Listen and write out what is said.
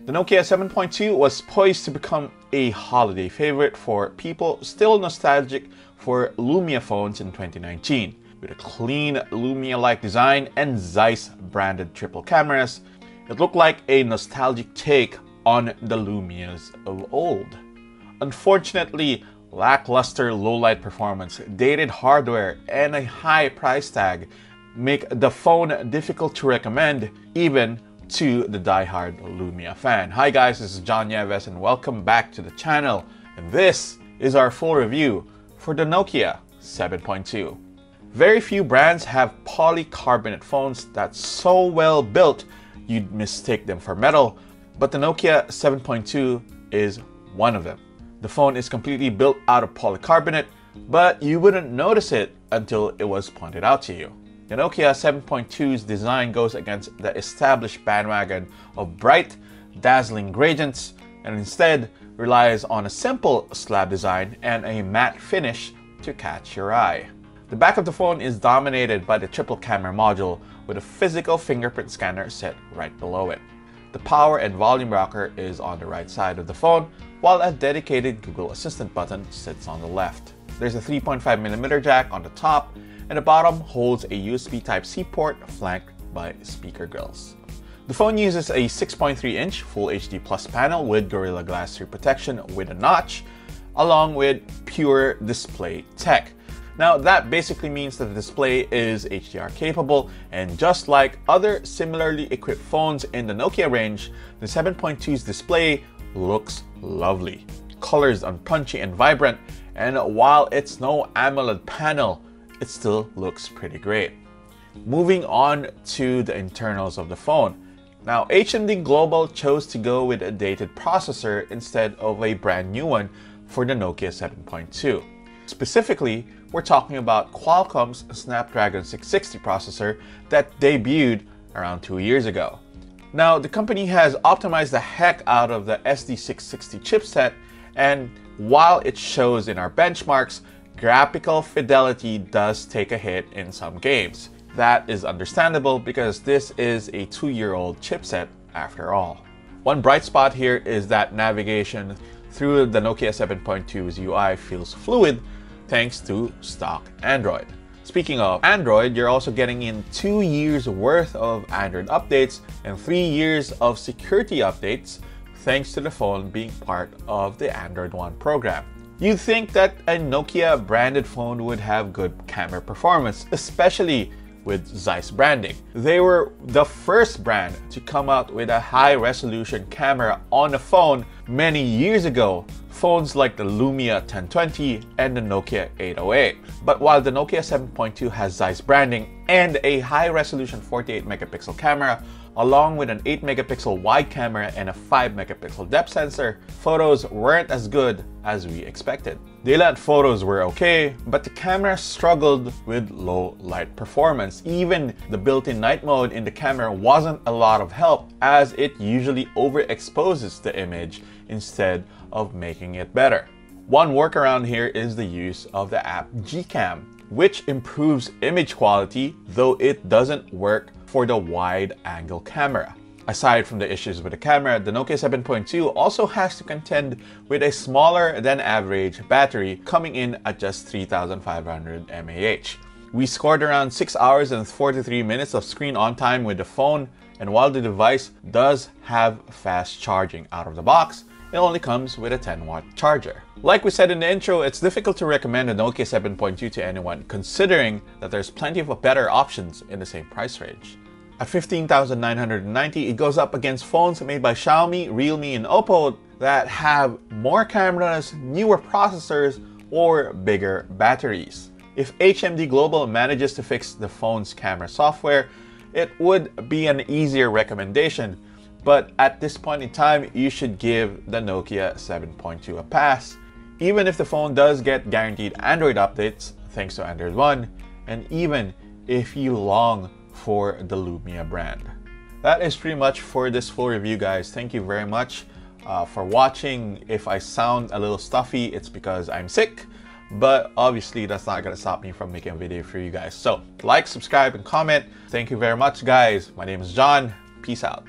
The Nokia 7.2 was poised to become a holiday favorite for people still nostalgic for Lumia phones in 2019. With a clean Lumia-like design and Zeiss branded triple cameras, it looked like a nostalgic take on the Lumias of old. Unfortunately, lackluster low-light performance, dated hardware, and a high price tag make the phone difficult to recommend even to the die-hard Lumia fan. Hi guys, this is John Nieves and welcome back to the channel. And this is our full review for the Nokia 7.2. Very few brands have polycarbonate phones that's so well built you'd mistake them for metal, but the Nokia 7.2 is one of them. The phone is completely built out of polycarbonate, but you wouldn't notice it until it was pointed out to you. The Nokia 7.2's design goes against the established bandwagon of bright, dazzling gradients and instead relies on a simple slab design and a matte finish to catch your eye. The back of the phone is dominated by the triple camera module with a physical fingerprint scanner set right below it. The power and volume rocker is on the right side of the phone, while a dedicated Google Assistant button sits on the left. There's a 3.5mm jack on the top, and the bottom holds a USB Type-C port flanked by speaker grills. The phone uses a 6.3-inch Full HD Plus panel with Gorilla Glass 3 protection with a notch, along with pure display tech. Now that basically means that the display is HDR capable, and just like other similarly equipped phones in the Nokia range, the 7.2's display looks lovely. Colors are punchy and vibrant, and while it's no AMOLED panel, it still looks pretty great. Moving on to the internals of the phone. Now, HMD Global chose to go with a dated processor instead of a brand new one for the Nokia 7.2. Specifically, we're talking about Qualcomm's Snapdragon 660 processor that debuted around 2 years ago. Now, the company has optimized the heck out of the SD660 chipset, and while it shows in our benchmarks, graphical fidelity does take a hit in some games. That is understandable because this is a 2-year-old chipset after all. One bright spot here is that navigation through the Nokia 7.2's UI feels fluid thanks to stock Android. Speaking of Android, you're also getting in 2 years worth of Android updates and 3 years of security updates thanks to the phone being part of the Android One program. You'd think that a Nokia branded phone would have good camera performance, especially with Zeiss branding. They were the first brand to come out with a high-resolution camera on a phone many years ago, phones like the Lumia 1020 and the Nokia 808. But while the Nokia 7.2 has Zeiss branding and a high-resolution 48-megapixel camera, along with an 8-megapixel wide camera and a 5-megapixel depth sensor, photos weren't as good as we expected. Daylight photos were okay, but the camera struggled with low light performance. Even the built-in night mode in the camera wasn't a lot of help, as it usually overexposes the image instead of making it better. One workaround here is the use of the app Gcam, which improves image quality, though it doesn't work for the wide-angle camera. Aside from the issues with the camera, the Nokia 7.2 also has to contend with a smaller than average battery coming in at just 3,500 mAh. We scored around 6 hours and 43 minutes of screen on time with the phone, and while the device does have fast charging out of the box, it only comes with a 10-watt charger. Like we said in the intro, it's difficult to recommend a Nokia 7.2 to anyone, considering that there's plenty of better options in the same price range. At $15,990, it goes up against phones made by Xiaomi, Realme, and Oppo that have more cameras, newer processors, or bigger batteries. If HMD Global manages to fix the phone's camera software, it would be an easier recommendation. But at this point in time, you should give the Nokia 7.2 a pass, even if the phone does get guaranteed Android updates thanks to Android One, and even if you long for the Lumia brand. That is pretty much for this full review, guys. Thank you very much for watching. If I sound a little stuffy, it's because I'm sick, but obviously that's not gonna stop me from making a video for you guys. So like, subscribe, and comment. Thank you very much, guys. My name is John. Peace out.